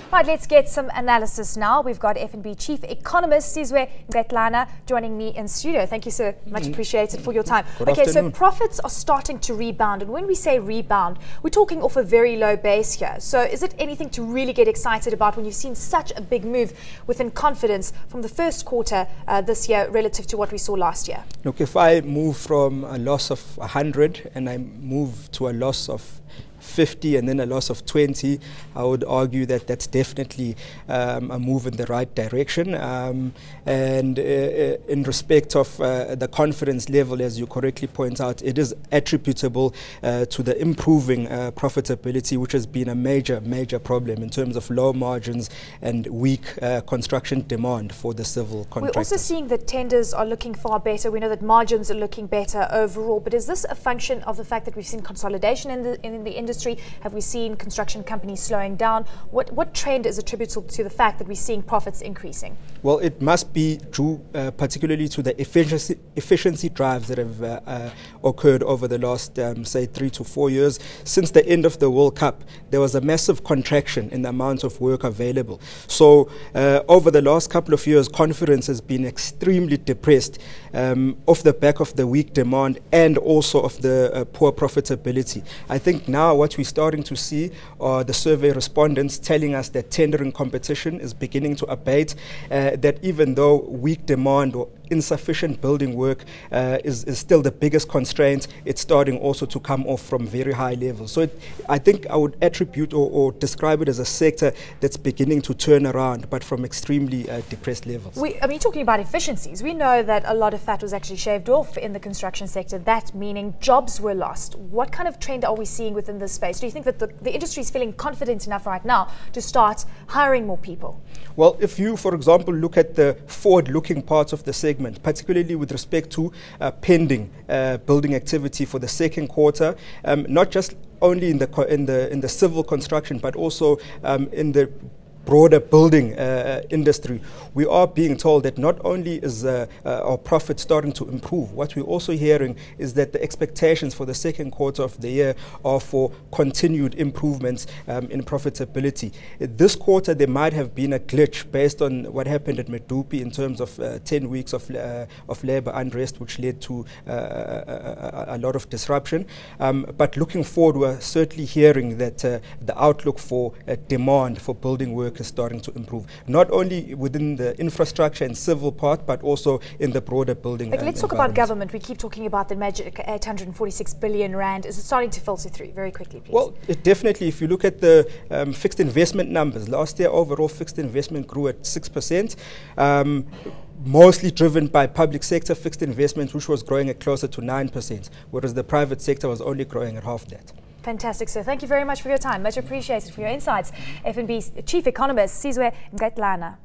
Right, let's get some analysis now. We've got FNB Chief Economist Sizwe Nxedlana joining me in studio. Thank you so much. Appreciated for your time. Good okay, afternoon. So profits are starting to rebound. And when we say rebound, we're talking off a very low base here. So is it anything to really get excited about when you've seen such a big move within confidence from the first quarter this year relative to what we saw last year? Look, if I move from a loss of 100 and I move to a loss of 50 and then a loss of 20, I would argue that that's definitely a move in the right direction. And in respect of the confidence level, as you correctly point out, it is attributable to the improving profitability, which has been a major problem in terms of low margins and weak construction demand for the civil contractors. We're also seeing that tenders are looking far better. We know that margins are looking better overall. But is this a function of the fact that we've seen consolidation in the industry? Have we seen construction companies slowing down? What trend is attributable to the fact that we're seeing profits increasing? Well, it must be due particularly to the efficiency drives that have occurred over the last, say, 3 to 4 years. Since the end of the World Cup, there was a massive contraction in the amount of work available. So over the last couple of years, confidence has been extremely depressed off the back of the weak demand and also of the poor profitability. I think now what we're starting to see are the survey respondents telling us that tendering competition is beginning to abate, that even though weak demand or insufficient building work is still the biggest constraint, it's starting also to come off from very high levels. So I think I would attribute or describe it as a sector that's beginning to turn around, but from extremely depressed levels. I mean, talking about efficiencies, we know that a lot of fat was actually shaved off in the construction sector, that meaning jobs were lost. What kind of trend are we seeing within this space? Do you think that the industry is feeling confident enough right now to start hiring more people? Well, if you, for example, look at the forward-looking parts of the segment, particularly with respect to pending building activity for the second quarter, not just only in the civil construction, but also in the broader building industry, we are being told that not only is our profit starting to improve, what we're also hearing is that the expectations for the second quarter of the year are for continued improvements in profitability. This quarter, there might have been a glitch based on what happened at Medupi in terms of 10 weeks of labor unrest, which led to a lot of disruption. But looking forward, we're certainly hearing that the outlook for demand for building work is starting to improve, not only within the infrastructure and civil part, but also in the broader building. Let's talk about government. We keep talking about the magic 846 billion rand. Is it starting to filter through? Very quickly, please. Well, it definitely, if you look at the fixed investment numbers, last year overall fixed investment grew at 6%. Mostly driven by public sector fixed investment, which was growing at closer to 9%, whereas the private sector was only growing at half that. Fantastic, sir. Thank you very much for your time. Much appreciated for your insights. FNB's Chief Economist, Sizwe Nxedlana.